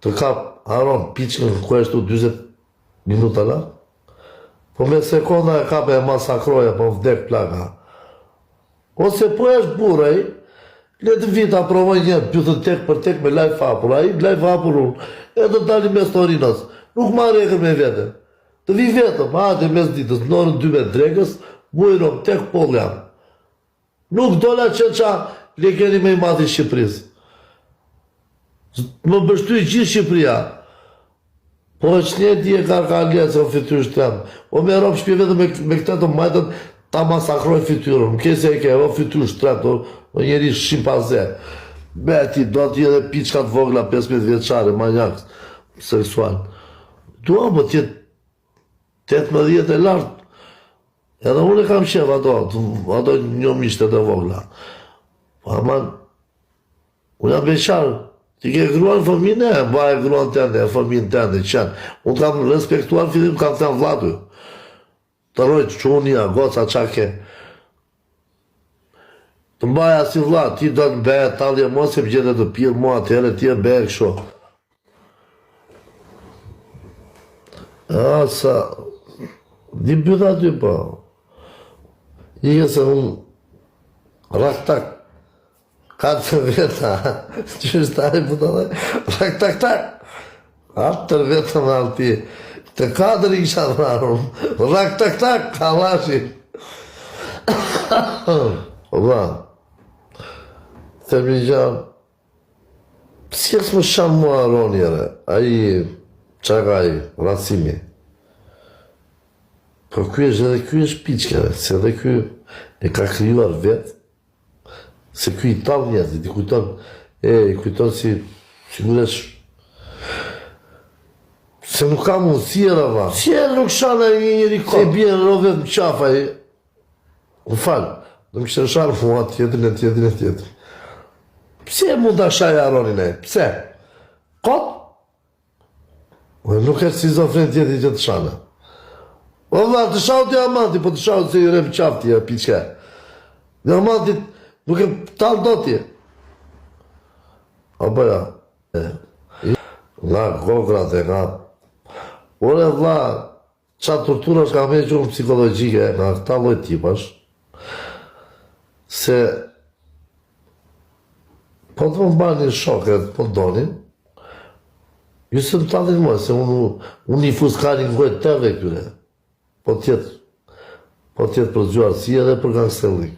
të kap Aron piçkën ku është 20 minuta la. Po me sekonda e kap e masakroja, po vdek plaka. Ose po është burej, le të vita provoj një, pythën tek për tek me live hapur, a i live hapur unë, e të dali mes torinas, nuk marrë e me vete. Të vi vetëm, atë mes ditës, në orën 2 me dregës, bujrom tek pol jam. Nuk dola që le keni me i mati Shqipëris. Më bështu i gjithë Shqipëria. Po është një di e karkalja se o fytyrë shtremë. O me ropë shpje vetë me këte të majtën, ta masakroj fytyrën. Më kese e ke, o fytyrë shtremë, o njeri shimpaze. Me ti, do t'je dhe piçkat vogla 15 vjeçare, manjak seksual. Dua më tjetë 18 e lartë. Edhe unë e kam qef ato një mishtet e vogla. Aman, unë jam beqarë. Ti ke gruan fëmijën e, ba e gruan tende, e fëmijën tende, qenë. Unë kam respektuar fillim, kam thënë vladu. Të rojtë që unë ja, goca qa ke. Të mbaja si vlad, ti do të beje talje mos e më gjithë të pirë mua atëhere, ti e beje kësho. Sa, di bëta ty po. Ike se unë, raktak. 4 veta, që është taj puta dhe, rak tak tak, 4 veta në alti, të 4 i kisha rarun, rak tak tak, kalashi. Oba, themi gjanë, si më shanë mua Aronjere, aji, qakaj, racimi. Po kuj është edhe kuj është piqkere, se edhe kuj e ka kryuar vetë, se kuj i talë njëzit, i kujton si gulesh, se nuk ka mundësi e rava. Si e nuk shanë e njëri kohë. Se bje në rovet më qafa e, më falë, në më kështë shanë mua tjetërin. Pse mund të shaj Aronin e, pse? Kot? Nuk e si zofren tjetëri që të shanë. O vla, të shau të amanti, po të shau të se i rem qafti e piqke. Në amanti, nuk e talë do tje. Apo ja. Vla, gograt e nga. Ore vla, qatë tortura shka me qënë psikologjike nga këta loj tipash, se po të më bani shoket, po të donin, ju se më talin më, se unë i fuskarin ngojt të dhe këtyre. Po tjetë për zgjuarësia dhe për gangsterlik.